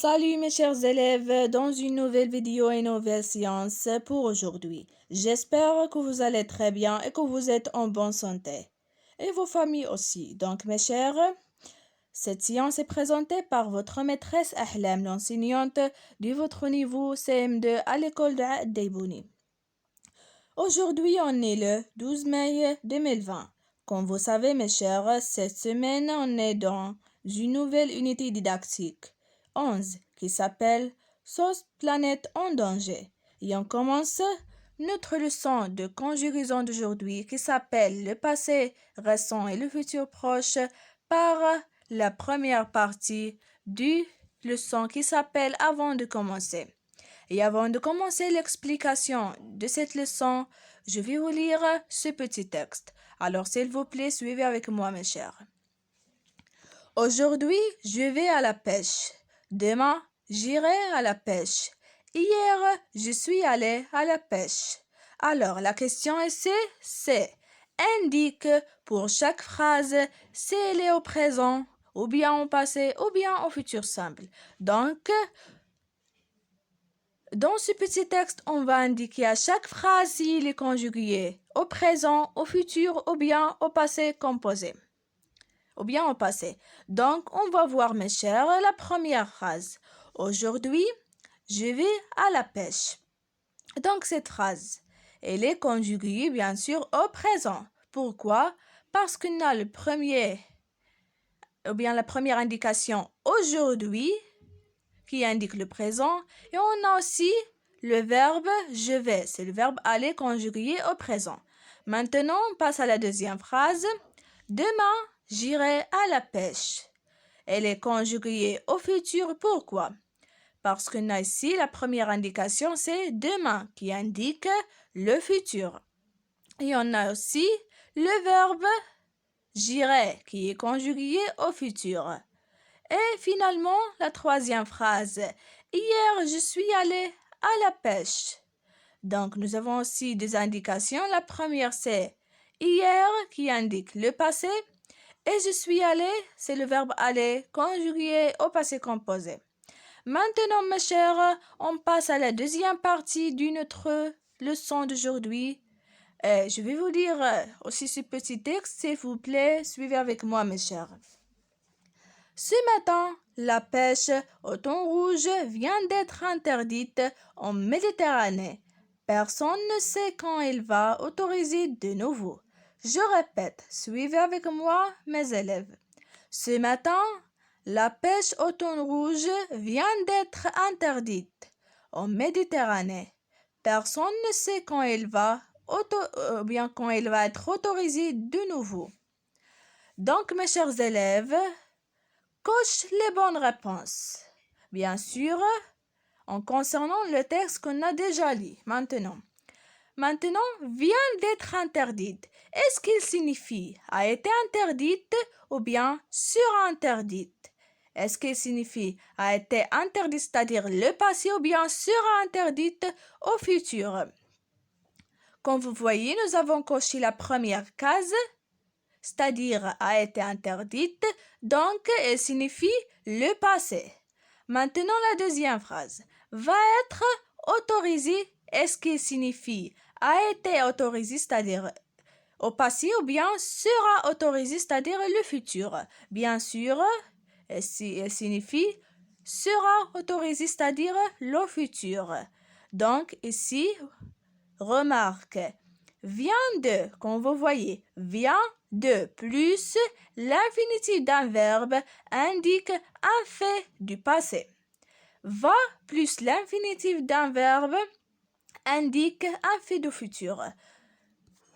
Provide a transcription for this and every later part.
Salut mes chers élèves, dans une nouvelle vidéo et nouvelle séance pour aujourd'hui. J'espère que vous allez très bien et que vous êtes en bonne santé. Et vos familles aussi. Donc mes chers, cette séance est présentée par votre maîtresse Ahlam, l'enseignante de votre niveau CM2 à l'école de Deibouni. Aujourd'hui, on est le 12 mai 2020. Comme vous savez mes chers, cette semaine, on est dans une nouvelle unité didactique. 11 qui s'appelle Sauce planète en danger. Et on commence notre leçon de conjugaison d'aujourd'hui qui s'appelle le passé récent et le futur proche par la première partie du leçon qui s'appelle avant de commencer. Et avant de commencer l'explication de cette leçon, je vais vous lire ce petit texte. Alors s'il vous plaît, suivez avec moi mes chers. Aujourd'hui, je vais à la pêche. Demain, j'irai à la pêche. Hier, je suis allé à la pêche. Alors, la question ici, c'est indique pour chaque phrase si elle est au présent, ou bien au passé, ou bien au futur simple. Donc, dans ce petit texte, on va indiquer à chaque phrase s'il est conjugué au présent, au futur, ou bien au passé composé. Ou bien au passé. Donc, on va voir, mes chers, la première phrase. Aujourd'hui, je vais à la pêche. Donc, cette phrase, elle est conjuguée, bien sûr, au présent. Pourquoi? Parce qu'on a le premier, ou bien la première indication aujourd'hui, qui indique le présent, et on a aussi le verbe je vais. C'est le verbe aller conjugué au présent. Maintenant, on passe à la deuxième phrase. Demain, j'irai à la pêche. Elle est conjuguée au futur. Pourquoi? Parce qu'on a ici la première indication, c'est demain qui indique le futur. Et on a aussi le verbe j'irai qui est conjugué au futur. Et finalement, la troisième phrase. Hier, je suis allé à la pêche. Donc, nous avons aussi des indications. La première, c'est hier qui indique le passé. Et je suis allé, c'est le verbe aller conjugué au passé composé. Maintenant, mes chers, on passe à la deuxième partie de notre leçon d'aujourd'hui. Je vais vous lire aussi ce petit texte, s'il vous plaît. Suivez avec moi, mes chers. Ce matin, la pêche au thon rouge vient d'être interdite en Méditerranée. Personne ne sait quand elle va autoriser de nouveau. Je répète, suivez avec moi mes élèves. Ce matin, la pêche au thon rouge vient d'être interdite en Méditerranée. Personne ne sait quand elle va être autorisée de nouveau. Donc, mes chers élèves, coche les bonnes réponses. Bien sûr, en concernant le texte qu'on a déjà lu. Maintenant, vient d'être interdite. Est-ce qu'il signifie a été interdite ou bien sur-interdite? Est-ce qu'il signifie a été interdite, c'est-à-dire le passé, ou bien sera interdite au futur? Comme vous voyez, nous avons coché la première case, c'est-à-dire a été interdite, donc elle signifie le passé. Maintenant, la deuxième phrase va être autorisée. Est-ce qu'il signifie a été autorisé, c'est-à-dire au passé, ou bien sera autorisé, c'est-à-dire le futur? Bien sûr, elle signifie sera autorisé, c'est-à-dire le futur. Donc, ici, remarque, vient de, comme vous voyez, vient de plus l'infinitif d'un verbe indique un fait du passé. Va plus l'infinitif d'un verbe indique un fait du futur.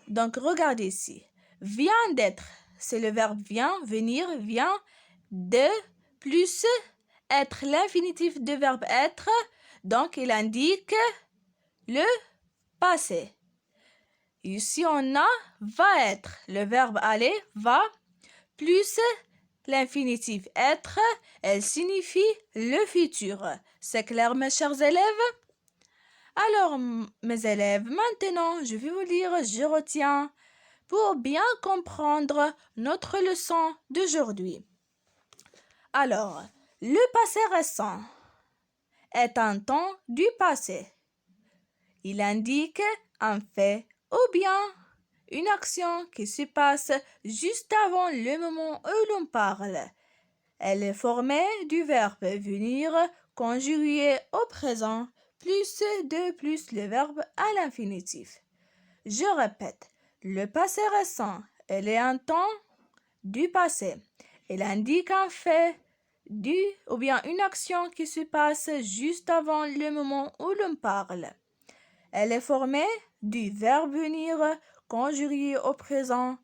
Donc, regardez ici. Vient d'être, c'est le verbe vient, venir, vient de plus être l'infinitif du verbe être. Donc, il indique le passé. Ici, on a va être, le verbe aller, va, plus l'infinitif être, elle signifie le futur. C'est clair, mes chers élèves? Alors, mes élèves, maintenant, je vais vous lire, je retiens, pour bien comprendre notre leçon d'aujourd'hui. Alors, le passé récent. est un temps du passé. Il indique un fait ou bien une action qui se passe juste avant le moment où l'on parle. Elle est formée du verbe venir conjugué au présent plus le verbe à l'infinitif. Je répète, le passé récent, elle est un temps du passé. Elle indique un fait ou bien une action qui se passe juste avant le moment où l'on parle. Elle est formée du verbe venir conjugué au présent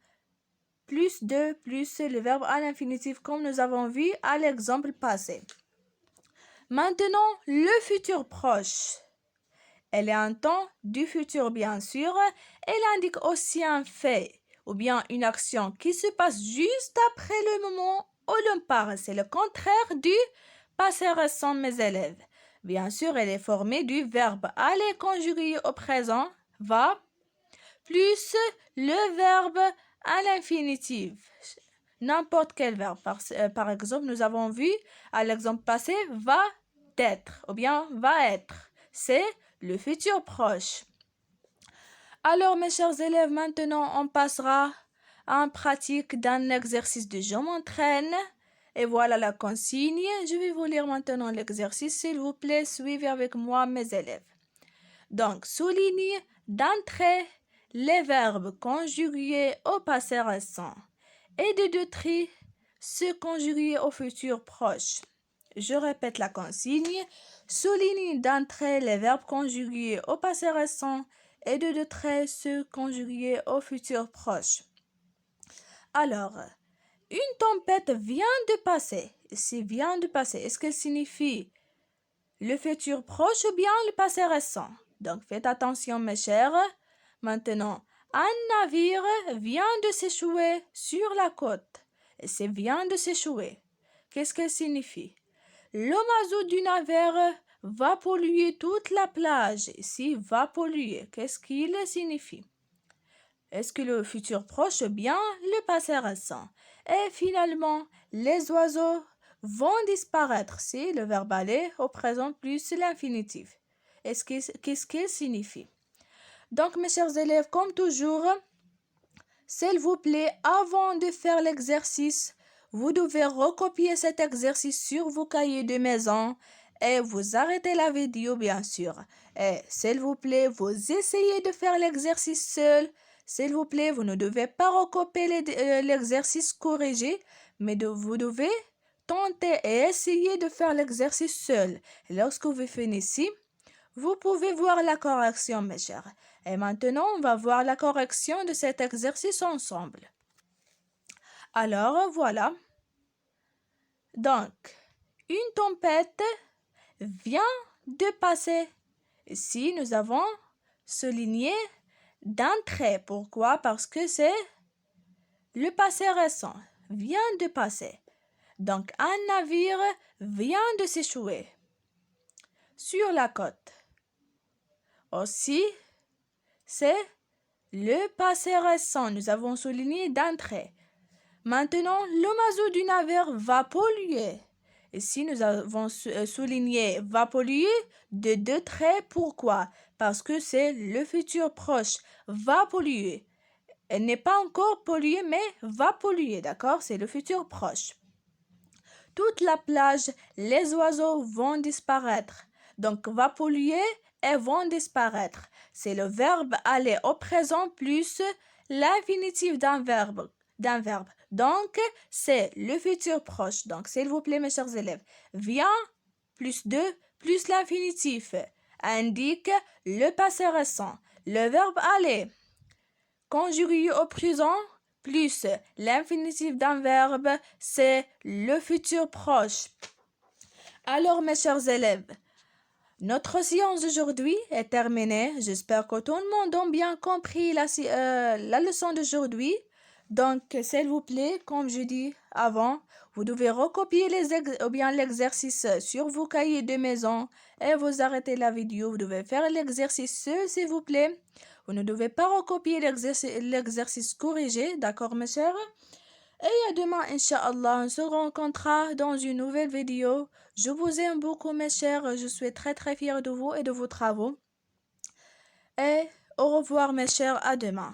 plus le verbe à l'infinitif comme nous avons vu à l'exemple passé. Maintenant, le futur proche. Elle est un temps du futur bien sûr. Elle indique aussi un fait ou bien une action qui se passe juste après le moment où l'on parle. C'est le contraire du passé récent, mes élèves. Bien sûr, elle est formée du verbe aller conjugué au présent, va, plus le verbe à l'infinitif. N'importe quel verbe. Par exemple, nous avons vu à l'exemple passé, va être ou bien va être. C'est le futur proche. Alors, mes chers élèves, maintenant, on passera à une pratique d'un exercice de je m'entraîne. Et voilà la consigne. Je vais vous lire maintenant l'exercice. S'il vous plaît, suivez avec moi, mes élèves. Donc, souligne d'entrée les verbes conjugués au passé récent et de deux traits ceux conjugués au futur proche. Je répète la consigne. Souligne d'entrée les verbes conjugués au passé récent et de deux traits ceux conjugués au futur proche. Alors, une tempête vient de passer. Si vient de passer, est-ce qu'elle signifie le futur proche ou bien le passé récent? Donc, faites attention, mes chers. Maintenant, un navire vient de s'échouer sur la côte. Et c'est vient de s'échouer. Qu'est-ce qu'elle signifie? Le mazout du navire va polluer toute la plage. Ici, va polluer. Qu'est-ce qu'il signifie? Est-ce que le futur proche ou bien le passé récent? Et finalement, les oiseaux vont disparaître. C'est le verbe aller au présent plus l'infinitif. Qu'est-ce qu'il signifie? Donc, mes chers élèves, comme toujours, s'il vous plaît, avant de faire l'exercice, vous devez recopier cet exercice sur vos cahiers de maison et vous arrêtez la vidéo, bien sûr. Et s'il vous plaît, vous essayez de faire l'exercice seul. S'il vous plaît, vous ne devez pas recopier l'exercice corrigé, mais vous devez tenter et essayer de faire l'exercice seul. Et lorsque vous finissez, vous pouvez voir la correction, mes chers. Et maintenant, on va voir la correction de cet exercice ensemble. Alors, voilà. Donc, une tempête vient de passer. Ici, nous avons souligné d'un trait. Pourquoi? Parce que c'est le passé récent. Vient de passer. Donc, un navire vient de s'échouer sur la côte. Aussi, c'est le passé récent. Nous avons souligné d'un trait. Maintenant, le mazout du navire va polluer. Ici, nous avons souligné va polluer de deux traits. Pourquoi? Parce que c'est le futur proche. Va polluer. Elle n'est pas encore polluée, mais va polluer. D'accord? C'est le futur proche. Toute la plage, les oiseaux vont disparaître. Donc, va polluer et vont disparaître. C'est le verbe aller au présent plus l'infinitif d'un verbe. Donc, c'est le futur proche. Donc, s'il vous plaît, mes chers élèves, vient plus l'infinitif indique le passé récent. Le verbe aller conjugué au présent plus l'infinitif d'un verbe, c'est le futur proche. Alors, mes chers élèves, notre séance d'aujourd'hui est terminée. J'espère que tout le monde a bien compris la leçon d'aujourd'hui. Donc, s'il vous plaît, comme je dis avant, vous devez recopier l'exercice sur vos cahiers de maison et vous arrêtez la vidéo. Vous devez faire l'exercice seul, s'il vous plaît. Vous ne devez pas recopier l'exercice corrigé, d'accord, mes chers? Et à demain, Inch'Allah, on se rencontrera dans une nouvelle vidéo. Je vous aime beaucoup, mes chers. Je suis très très fière de vous et de vos travaux. Et au revoir, mes chers. À demain.